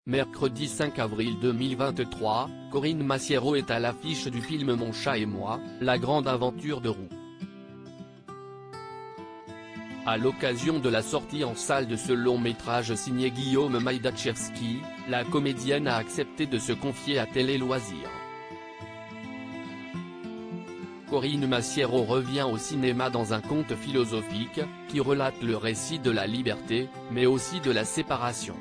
Mercredi 5 avril 2023, Corinne Massiero est à l'affiche du film Mon chat et moi, la grande aventure de Roux. À l'occasion de la sortie en salle de ce long métrage signé Guillaume Majdaczewski, la comédienne a accepté de se confier à Télé Loisirs. Corinne Massiero revient au cinéma dans un conte philosophique, qui relate le récit de la liberté, mais aussi de la séparation.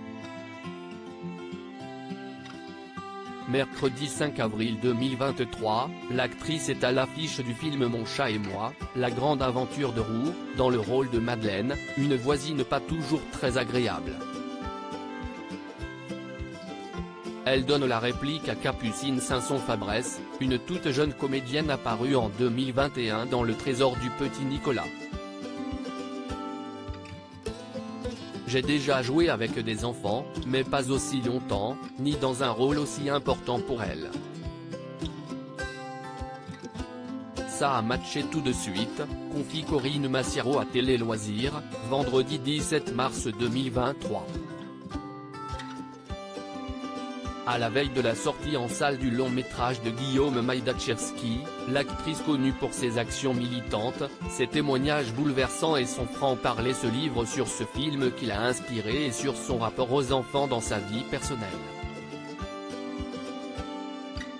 Mercredi 5 avril 2023, l'actrice est à l'affiche du film Mon chat et moi, la grande aventure de Roux, dans le rôle de Madeleine, une voisine pas toujours très agréable. Elle donne la réplique à Capucine Sanson-Fabrès, une toute jeune comédienne apparue en 2021 dans Le Trésor du petit Nicolas. J'ai déjà joué avec des enfants, mais pas aussi longtemps, ni dans un rôle aussi important pour elle. Ça a matché tout de suite, confie Corinne Massiero à Télé Loisirs, vendredi 17 mars 2023. À la veille de la sortie en salle du long métrage de Guillaume Majdaczewski, l'actrice connue pour ses actions militantes, ses témoignages bouleversants et son franc-parler se livre sur ce film qui l'a inspiré et sur son rapport aux enfants dans sa vie personnelle.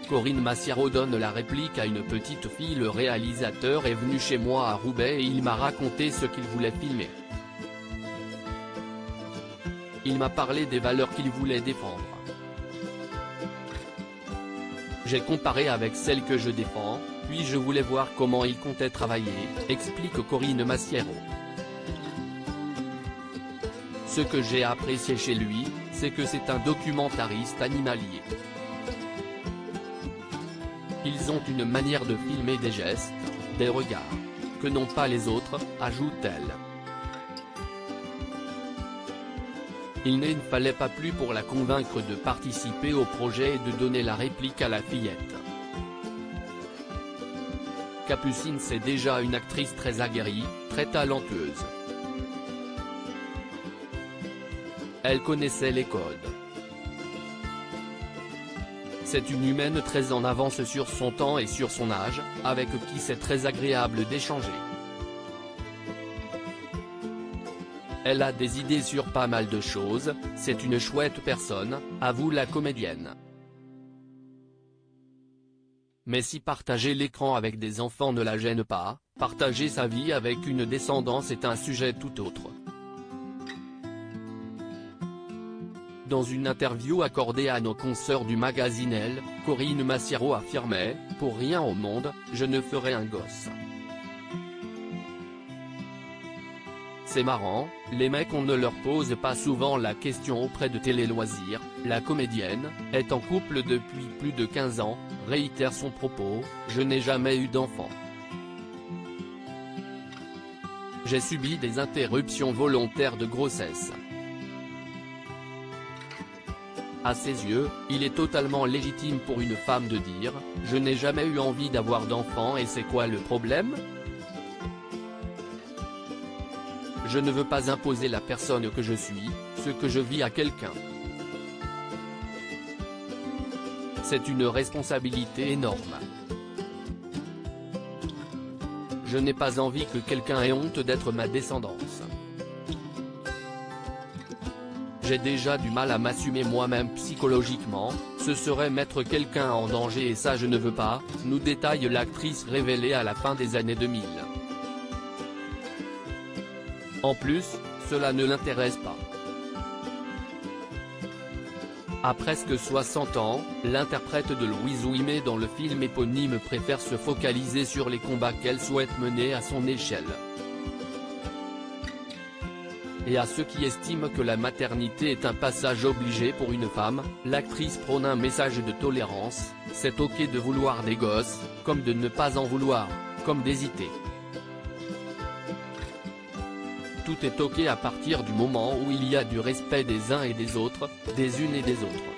Corinne Massiero donne la réplique à une petite fille. Le réalisateur est venu chez moi à Roubaix et il m'a raconté ce qu'il voulait filmer. Il m'a parlé des valeurs qu'il voulait défendre. J'ai comparé avec celles que je défends, puis je voulais voir comment il comptait travailler, explique Corinne Massiero. Ce que j'ai apprécié chez lui, c'est que c'est un documentariste animalier. Ils ont une manière de filmer des gestes, des regards, que n'ont pas les autres, ajoute-t-elle. Il ne fallait pas plus pour la convaincre de participer au projet et de donner la réplique à la fillette. Capucine, c'est déjà une actrice très aguerrie, très talentueuse. Elle connaissait les codes. C'est une humaine très en avance sur son temps et sur son âge, avec qui c'est très agréable d'échanger. Elle a des idées sur pas mal de choses, c'est une chouette personne, avoue la comédienne. Mais si partager l'écran avec des enfants ne la gêne pas, partager sa vie avec une descendance est un sujet tout autre. Dans une interview accordée à nos consoeurs du magazine Elle, Corinne Massiero affirmait « Pour rien au monde, je ne ferai un gosse. C'est marrant, les mecs on ne leur pose pas souvent la question auprès de Télé Loisirs ». La comédienne, est en couple depuis plus de 15 ans, réitère son propos « Je n'ai jamais eu d'enfant. J'ai subi des interruptions volontaires de grossesse. » À ses yeux, il est totalement légitime pour une femme de dire « Je n'ai jamais eu envie d'avoir d'enfant et c'est quoi le problème ? Je ne veux pas imposer la personne que je suis, ce que je vis à quelqu'un. C'est une responsabilité énorme. Je n'ai pas envie que quelqu'un ait honte d'être ma descendance. J'ai déjà du mal à m'assumer moi-même psychologiquement, ce serait mettre quelqu'un en danger et ça je ne veux pas », nous détaille l'actrice révélée à la fin des années 2000. En plus, cela ne l'intéresse pas. À presque 60 ans, l'interprète de Louise Ouimet dans le film éponyme préfère se focaliser sur les combats qu'elle souhaite mener à son échelle. Et à ceux qui estiment que la maternité est un passage obligé pour une femme, l'actrice prône un message de tolérance, c'est ok de vouloir des gosses, comme de ne pas en vouloir, comme d'hésiter. Tout est ok à partir du moment où il y a du respect des uns et des autres, des unes et des autres.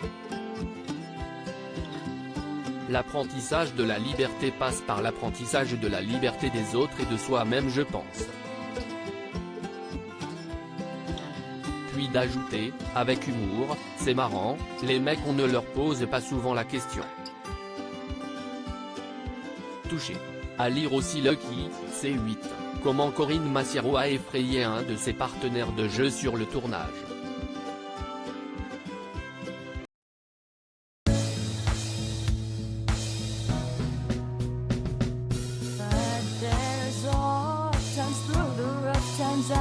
L'apprentissage de la liberté passe par l'apprentissage de la liberté des autres et de soi-même, je pense. puis d'ajouter, avec humour, c'est marrant, les mecs on ne leur pose pas souvent la question. Touché. À lire aussi Lucky, C8, comment Corinne Massiero a effrayé un de ses partenaires de jeu sur le tournage. But there's all times through the rough times